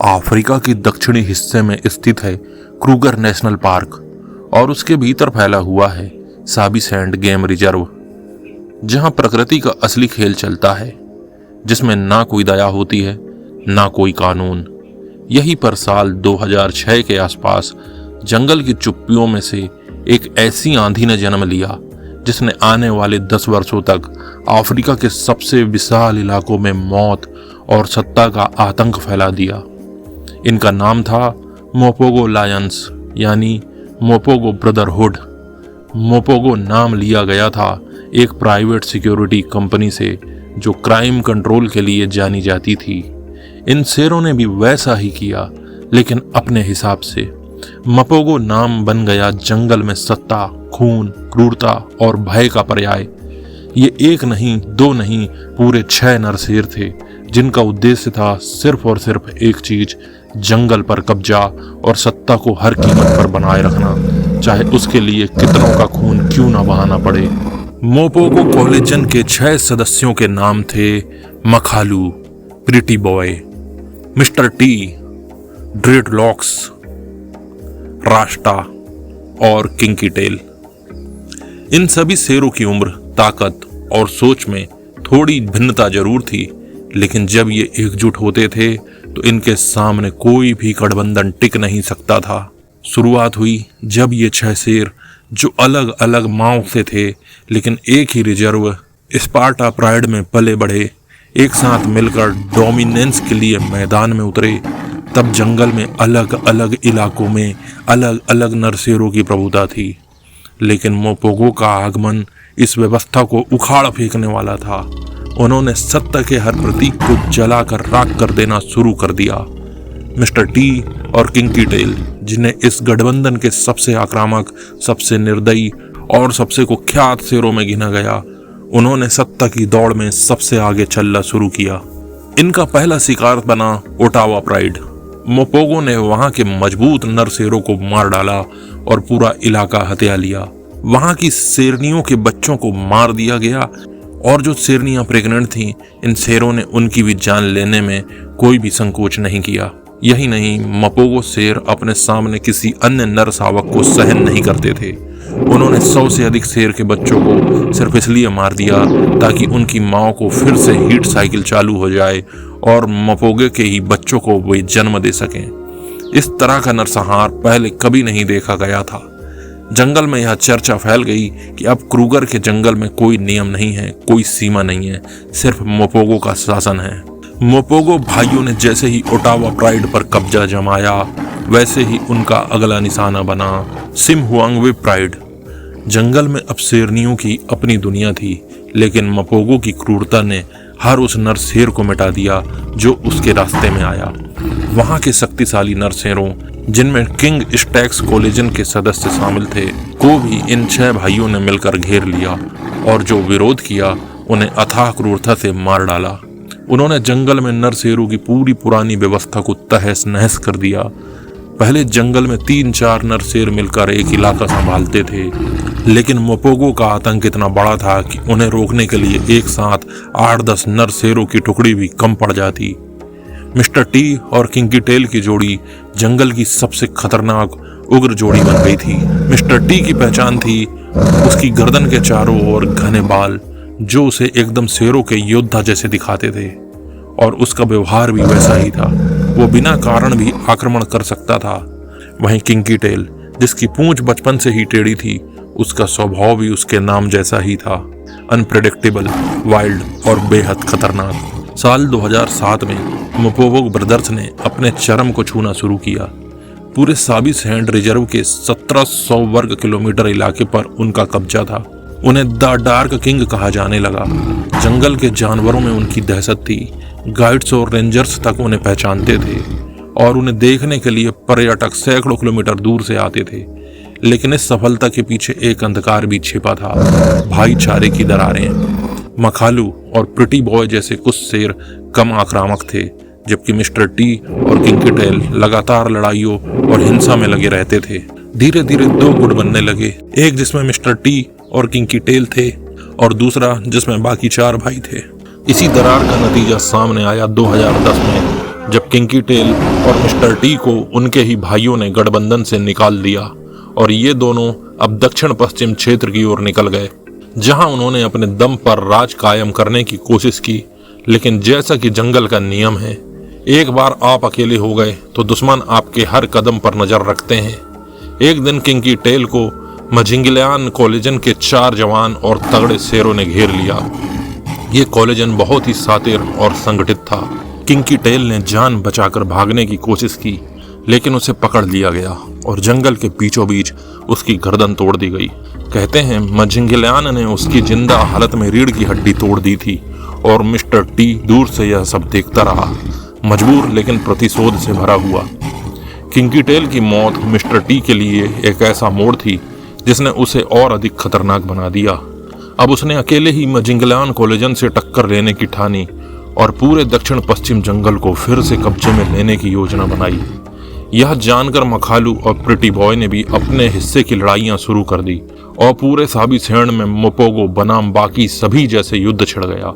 Africa के दक्षिणी हिस्से में स्थित है क्रूगर नेशनल पार्क और उसके भीतर फैला हुआ है साबी सैंड गेम रिजर्व, जहां प्रकृति का असली खेल चलता है, जिसमें ना कोई दया होती है ना कोई कानून। यहीं पर साल 2006 के आसपास जंगल की चुप्पियों में से एक ऐसी आंधी ने जन्म लिया जिसने आने वाले 10 वर्षों तक अफ्रीका के सबसे विशाल इलाकों में मौत और सत्ता का आतंक फैला दिया। इनका नाम था मोपोगो लायंस, यानी मोपोगो ब्रदरहुड। मोपोगो नाम लिया गया था एक प्राइवेट सिक्योरिटी कंपनी से जो क्राइम कंट्रोल के लिए जानी जाती थी। इन शेरों ने भी वैसा ही किया, लेकिन अपने हिसाब से। मोपोगो नाम बन गया जंगल में सत्ता, खून, क्रूरता और भय का पर्याय। ये एक नहीं, दो नहीं, पूरे 6 नरशेर थे जिनका उद्देश्य था सिर्फ और सिर्फ एक चीज, जंगल पर कब्जा और सत्ता को हर कीमत पर बनाए रखना, चाहे उसके लिए कितनों का खून क्यों ना बहाना पड़े। मोपोगो कोलिजन के 6 सदस्यों के नाम थे मखालू, pretty boy, mister T, dreadlocks, rasta और किंकी टेल। इन सभी शेरों की उम्र, ताकत और सोच में थोड़ी भिन्नता जरूर थी, लेकिन जब ये एकजुट होते थे तो इनके सामने कोई भी गठबंधन टिक नहीं सकता था। शुरुआत हुई जब ये 6 शेर, जो अलग अलग माओ से थे लेकिन एक ही रिजर्व स्पार्टा प्राइड में पले बढ़े, एक साथ मिलकर डोमिनेंस के लिए मैदान में उतरे। तब जंगल में अलग अलग इलाकों में अलग अलग नरशेरों की प्रभुता थी, लेकिन मोपोगो का आगमन इस व्यवस्था को उखाड़ फेंकने वाला था। उन्होंने सत्ता के हर प्रतीक को जलाकर राख कर देना शुरू कर दिया। मिस्टर टी और किंकी टेल, जिन्हें इस गठबंधन के सबसे आक्रामक, सबसे निर्दयी और सबसे कुख्यात शेरों में गिना गया, उन्होंने सत्ता की दौड़ में सबसे आगे चलना शुरू किया। इनका पहला शिकार बना ओटावा प्राइड। मोपोगो ने वहां के मजबूत नरशेरों को मार डाला और पूरा इलाका हथिया लिया। वहां की शेरनियों के बच्चों को मार दिया गया और जो शेरनियां प्रेग्नेंट थीं, इन शेरों ने उनकी भी जान लेने में कोई भी संकोच नहीं किया। यही नहीं, मोपोगो शेर अपने सामने किसी अन्य नर शावक को सहन नहीं करते थे। उन्होंने 100 से अधिक शेर के बच्चों को सिर्फ इसलिए मार दिया ताकि उनकी माँ को फिर से हीट साइकिल चालू हो जाए और मोपोगो के ही बच्चों को वे जन्म दे सकें। इस तरह का नरसंहार पहले कभी नहीं देखा गया था। जंगल में यह चर्चा फैल गई कि अब क्रूगर के जंगल में कोई नियम नहीं है, कोई सीमा नहीं है, सिर्फ मोपोगो का शासन है। मोपोगो भाइयों ने जैसे ही ओटावा प्राइड पर कब्जा जमाया, वैसे ही उनका अगला निशाना बना सिमहुआंगवे प्राइड। जंगल में अब शेरनियों की अपनी दुनिया थी, लेकिन मोपोगो की क्रूरता ने हर उस नरशेर को मिटा दिया जो उसके रास्ते में आया। वहां के शक्तिशाली नरशेरों, जिनमें किंग स्टैक्स कोलिजन के सदस्य शामिल थे, को भी इन 6 भाइयों ने मिलकर घेर लिया और जो विरोध किया उन्हें अथाह क्रूरता से मार डाला। उन्होंने जंगल में नरशेरों की पूरी पुरानी व्यवस्था को तहस नहस कर दिया। पहले जंगल में 3-4 नरशेर मिलकर एक इलाका संभालते थे, लेकिन मोपोगो का आतंक इतना बड़ा था कि उन्हें रोकने के लिए एक साथ 8-10 नरशेरों की टुकड़ी भी कम पड़ जाती। मिस्टर टी और किंकी टेल की जोड़ी जंगल की सबसे खतरनाक उग्र जोड़ी बन गई थी। मिस्टर टी की पहचान थी उसकी गर्दन के चारों ओर घने बाल, जो उसे एकदम शेरों के योद्धा जैसे दिखाते थे, और उसका व्यवहार भी वैसा ही था। वो बिना कारण भी आक्रमण कर सकता था। वहीं किंकी टेल, जिसकी पूंछ बचपन से ही टेढ़ी थी, उसका स्वभाव भी उसके नाम जैसा ही था, अनप्रेडिक्टेबल, वाइल्ड और बेहद खतरनाक। साल 2007 में मोपोगो ब्रदर्स ने अपने चरम को छूना शुरू किया। पूरे साबी सैंड रिजर्व के 1700 वर्ग किलोमीटर इलाके पर उनका कब्जा था। उन्हें द डार्क किंग कहा जाने लगा। जंगल के जानवरों में उनकी दहशत थी। गाइड्स और रेंजर्स तक उन्हें पहचानते थे और उन्हें देखने के लिए पर्यटक सैकड़ों किलोमीटर दूर से आते थे। लेकिन इस सफलता के पीछे एक अंधकार भी छिपा था, भाईचारे की दरारें। मखालू और प्रिटी बॉय जैसे कुछ शेर कम आक्रामक थे, जबकि मिस्टर टी और किंकी टेल लगातार लड़ाइयों और हिंसा में लगे रहते थे। धीरे धीरे 2 गुट बनने लगे, एक जिसमें मिस्टर टी और किंकी टेल थे और दूसरा जिसमें बाकी 4 भाई थे। इसी दरार का नतीजा सामने आया 2010 में जब किंकी टेल और मिस्टर टी को उनके ही भाइयों ने गठबंधन से निकाल दिया और ये दोनों अब दक्षिण पश्चिम क्षेत्र की ओर निकल गए, जहां उन्होंने अपने दम पर राज कायम करने की कोशिश की। लेकिन जैसा कि जंगल का नियम है, एक बार आप अकेले हो गए तो दुश्मन आपके हर कदम पर नजर रखते हैं। एक दिन किंकी टेल को मझिंगल्यान कोलिजन के 4 जवान और तगड़े शेरों ने घेर लिया। ये कोलिजन बहुत ही शातिर और संगठित था। किंकी टेल ने जान बचाकर भागने की कोशिश की, लेकिन उसे पकड़ लिया गया और जंगल के बीचों बीच उसकी गर्दन तोड़ दी गई। कहते हैं मझिंगल्यान ने उसकी जिंदा हालत में रीढ़ की हड्डी तोड़ दी थी और मिस्टर टी दूर से यह सब देखता रहा, मजबूर लेकिन प्रतिशोध से भरा हुआ। किंकी टेल की मौत मिस्टर टी के लिए एक ऐसा मोड़ थी जिसने उसे और अधिक खतरनाक बना दिया। अब उसने अकेले ही मझिंगल्यान कोलिजन से टक्कर लेने की ठानी और पूरे दक्षिण पश्चिम जंगल को फिर से कब्जे में लेने की योजना बनाई। यह जानकर मखालू और प्रिटी बॉय ने भी अपने हिस्से की लड़ाइयां शुरू कर दी और पूरे साबी सैंड में मोपोगो बनाम बाकी सभी जैसे युद्ध छिड़ गया।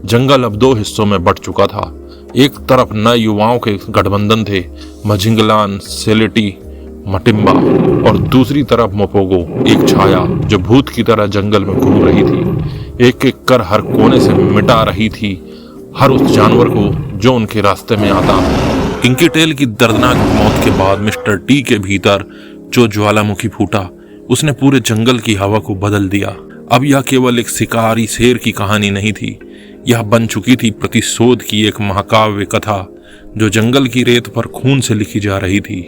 जंगल अब 2 हिस्सों में बंट चुका था। एक तरफ नए युवाओं के गठबंधन थे, मझिंगलान, सेलेटी, मटिम्बा, और दूसरी तरफ मोपोगो, एक छाया जो भूत की तरह जंगल में घूम रही थी, एक एक कर हर कोने से मिटा रही थी हर उस जानवर को जो उनके रास्ते में आता। किंकी टेल की दर्दनाक मौत के बाद मिस्टर टी के भीतर जो ज्वालामुखी फूटा, उसने पूरे जंगल की हवा को बदल दिया। अब यह केवल एक शिकारी शेर की कहानी नहीं थी, यह बन चुकी थी प्रतिशोध की एक महाकाव्य कथा जो जंगल की रेत पर खून से लिखी जा रही थी।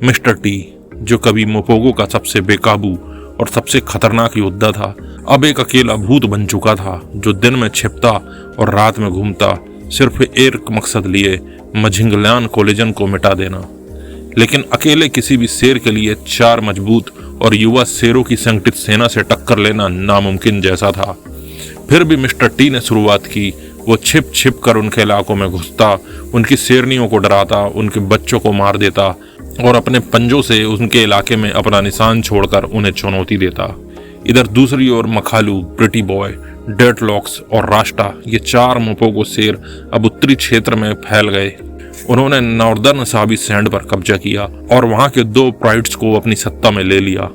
मिस्टर टी, जो कभी मोपोगो का सबसे बेकाबू और सबसे खतरनाक योद्धा था, अब एक अकेला भूत बन चुका था जो दिन में छिपता और रात में घूमता, सिर्फ एक मकसद लिए, मझिंगल्यान कोलिजन को मिटा देना। लेकिन अकेले किसी भी शेर के लिए 4 मजबूत और युवा शेरों की संगठित सेना से टक्कर लेना नामुमकिन जैसा था। फिर भी मिस्टर टी ने शुरुआत की। वो छिप छिप कर उनके इलाकों में घुसता, उनकी शेरनियों को डराता, उनके बच्चों को मार देता और अपने पंजों से उनके इलाके में अपना निशान छोड़कर उन्हें चुनौती देता। इधर दूसरी ओर मखालू, प्रिटी बॉय, डेडलॉक्स और रास्टा, ये 4 मोपोगो शेर अब उत्तरी क्षेत्र में फैल गए। उन्होंने नॉर्दर्न साबी सैंड पर कब्जा किया और वहां के 2 प्राइड्स को अपनी सत्ता में ले लिया।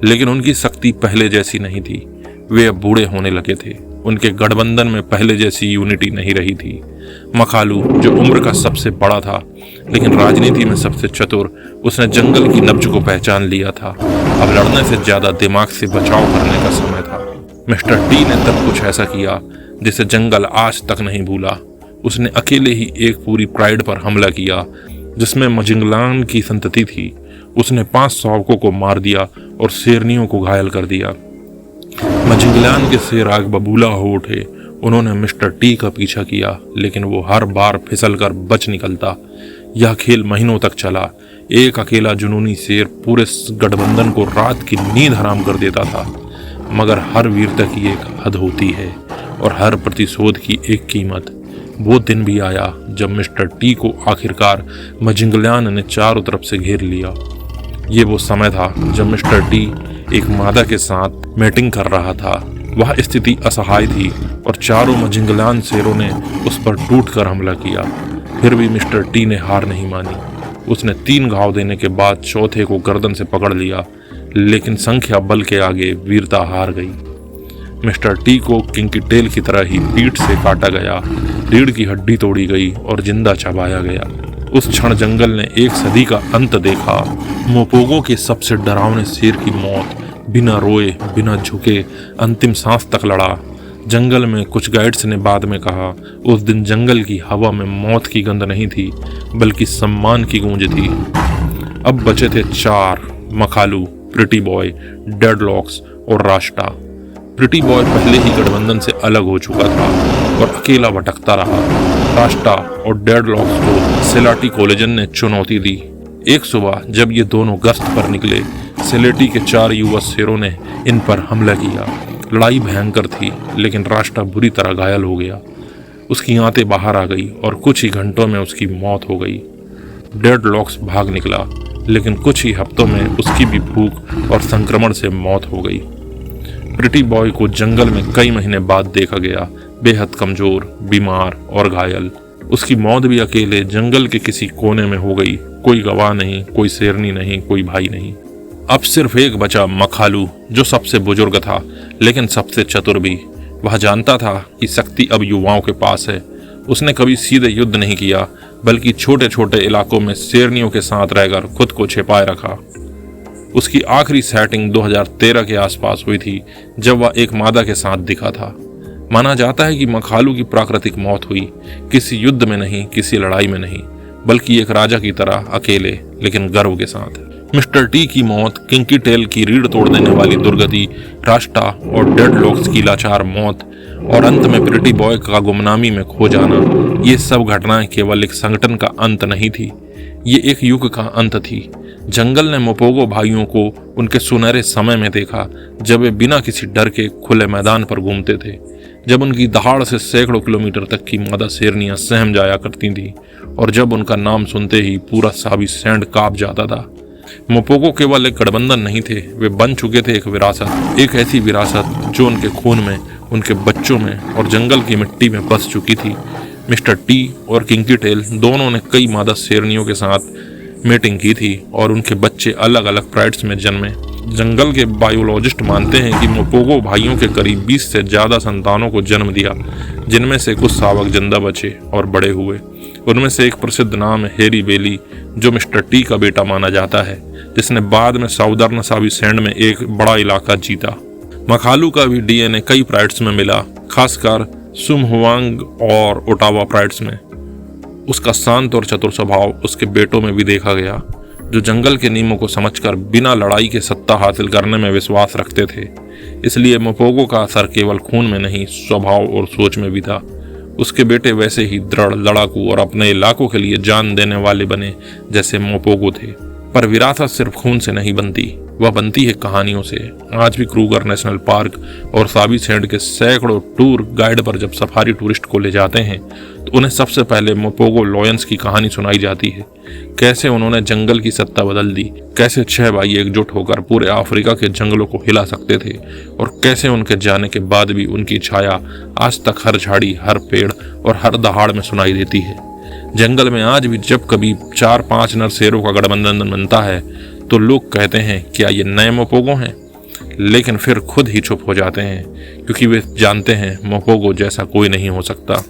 लेकिन उनकी शक्ति पहले जैसी नहीं थी। वे अब बूढ़े होने लगे थे। उनके गठबंधन में पहले जैसी यूनिटी नहीं रही थी। मखालू, जो उम्र का सबसे बड़ा था लेकिन राजनीति में सबसे चतुर, उसने जंगल की नब्ज को पहचान लिया था। अब लड़ने से ज्यादा दिमाग से बचाव करने का समय था। मिस्टर टी ने तब कुछ ऐसा किया जिसे जंगल आज तक नहीं भूला। उसने अकेले ही एक पूरी प्राइड पर हमला किया जिसमें मझिंगलान की संतति थी। उसने 5 शावकों को मार दिया और शेरनियों को घायल कर दिया। मझिंगलान के शेर आग बबूला हो उठे। उन्होंने मिस्टर टी का पीछा किया, लेकिन वो हर बार फिसलकर बच निकलता। यह खेल महीनों तक चला। एक अकेला जुनूनी शेर पूरे गठबंधन को रात की नींद हराम कर देता था। मगर हर वीरता की एक हद होती है और हर प्रतिशोध की एक कीमत। वो दिन भी आया जब मिस्टर टी को आखिरकार मझिंगल्यान ने चारों तरफ से घेर लिया। ये वो समय था जब मिस्टर टी एक मादा के साथ मैटिंग कर रहा था। वह स्थिति असहाय थी और 4 मझिंगल्यान शेरों ने उस पर टूटकर हमला किया। फिर भी मिस्टर टी ने हार नहीं मानी। उसने 3 घाव देने के बाद चौथे को गर्दन से पकड़ लिया, लेकिन संख्या बल के आगे वीरता हार गई। मिस्टर टी को किंकी टेल की तरह ही पीठ से काटा गया, रीढ़ की हड्डी तोड़ी गई और जिंदा चबाया गया। उस क्षण जंगल ने एक सदी का अंत देखा। मोपोगो के सबसे डरावने शेर की मौत, बिना रोए, बिना झुके, अंतिम सांस तक लड़ा। जंगल में कुछ गाइड्स ने बाद में कहा, उस दिन जंगल की हवा में मौत की गंध नहीं थी, बल्कि सम्मान की गूंज थी। अब बचे थे 4, मखालू, प्रिटी बॉय, डेडलॉक्स और रास्टा। प्रिटी बॉय पहले ही गठबंधन से अलग हो चुका था और अकेला भटकता रहा। रास्टा और डेडलॉक्स को सेलाटी कोलिजन ने चुनौती दी। एक सुबह जब ये दोनों गश्त पर निकले, सेलेटी के 4 युवा शेरों ने इन पर हमला किया। लड़ाई भयंकर थी, लेकिन रास्टा बुरी तरह घायल हो गया। उसकी आंतें बाहर आ गई और कुछ ही घंटों में उसकी मौत हो गई। डेडलॉक्स भाग निकला, लेकिन कुछ ही हफ्तों में उसकी भी भूख और संक्रमण से मौत हो गई। प्रिटी बॉय को जंगल में कई महीने बाद देखा गया, बेहद कमजोर, बीमार और घायल। उसकी मौत भी अकेले जंगल के किसी कोने में हो गई। कोई गवाह नहीं, कोई शेरनी नहीं, कोई भाई नहीं। अब सिर्फ एक बचा, मखालू, जो सबसे बुजुर्ग था लेकिन सबसे चतुर भी। वह जानता था कि शक्ति अब युवाओं के पास है। उसने कभी सीधे युद्ध नहीं किया, बल्कि छोटे छोटे इलाकों में शेरनियों के साथ रहकर खुद को छिपाए रखा। उसकी आखिरी सेटिंग 2013 के आसपास हुई थी, जब वह एक मादा के साथ दिखा था। माना जाता है कि मखालू की प्राकृतिक मौत हुई, किसी युद्ध में नहीं, किसी लड़ाई में नहीं, बल्कि एक राजा की तरह अकेले लेकिन गर्व के साथ। मिस्टर टी की मौत, किंकी टेल की रीढ़ तोड़ देने वाली दुर्गति, रास्टा और डेडलॉक्स की लाचार मौत और अंत में प्रिटी बॉय का गुमनामी में खो जाना, ये सब घटनाएं केवल एक संगठन का अंत नहीं थी, ये एक युग का अंत थी। जंगल ने मोपोगो भाइयों को उनके सुनहरे समय में देखा, जब वे बिना किसी डर के खुले मैदान पर घूमते थे, जब उनकी दहाड़ से सैकड़ों किलोमीटर तक की मादा शेरनियां सहम जाया करती थीं, और जब उनका नाम सुनते ही पूरा साबी सैंड कांप जाता था। मोपोगो केवल एक गठबंधन नहीं थे, वे बन चुके थे एक विरासत, एक ऐसी विरासत जो उनके खून में, उनके बच्चों में और जंगल की मिट्टी में बस चुकी थी। मिस्टर टी और किंकी टेल दोनों ने कई मादा शेरनियों के साथ मीटिंग की थी और उनके बच्चे अलग अलग प्राइड्स में जन्मे। जंगल के बायोलॉजिस्ट मानते हैं कि मोपोगो भाइयों के करीब 20 से ज़्यादा संतानों को जन्म दिया, जिनमें से कुछ शावक जिंदा बचे और बड़े हुए। उनमें से एक प्रसिद्ध नाम है हेरी बेली, जो मिस्टर टी का बेटा माना जाता है, जिसने बाद में साउदर्न साबी सैंड में एक बड़ा इलाका जीता। मखालू का भी डीएनए कई प्राइड्स में मिला, खासकर सुमहुआंग और ओटावा प्राइड्स में। उसका शांत और चतुर स्वभाव उसके बेटों में भी देखा गया, जो जंगल के नियमों को समझकर बिना लड़ाई के सत्ता हासिल करने में विश्वास रखते थे। इसलिए मोपोगो का असर केवल खून में नहीं, स्वभाव और सोच में भी था। उसके बेटे वैसे ही दृढ़, लड़ाकू और अपने इलाकों के लिए जान देने वाले बने जैसे मोपोगो थे। पर विरासत सिर्फ खून से नहीं बनती, वह बनती है कहानियों से। आज भी क्रूगर नेशनल पार्क और साबी सैंड के सैकड़ों टूर गाइड पर जब सफारी टूरिस्ट को ले जाते हैं, तो उन्हें सबसे पहले मोपोगो लॉयंस की कहानी सुनाई जाती है। कैसे उन्होंने जंगल की सत्ता बदल दी, कैसे 6 भाई एकजुट होकर पूरे अफ्रीका के जंगलों को हिला सकते थे, और कैसे उनके जाने के बाद भी उनकी छाया आज तक हर झाड़ी, हर पेड़ और हर दहाड़ में सुनाई देती है। जंगल में आज भी जब कभी 4-5 नर शेरों का गठबंधन बनता है, तो लोग कहते हैं क्या ये नए मोपोगो हैं, लेकिन फिर खुद ही चुप हो जाते हैं, क्योंकि वे जानते हैं मोपोगो जैसा कोई नहीं हो सकता।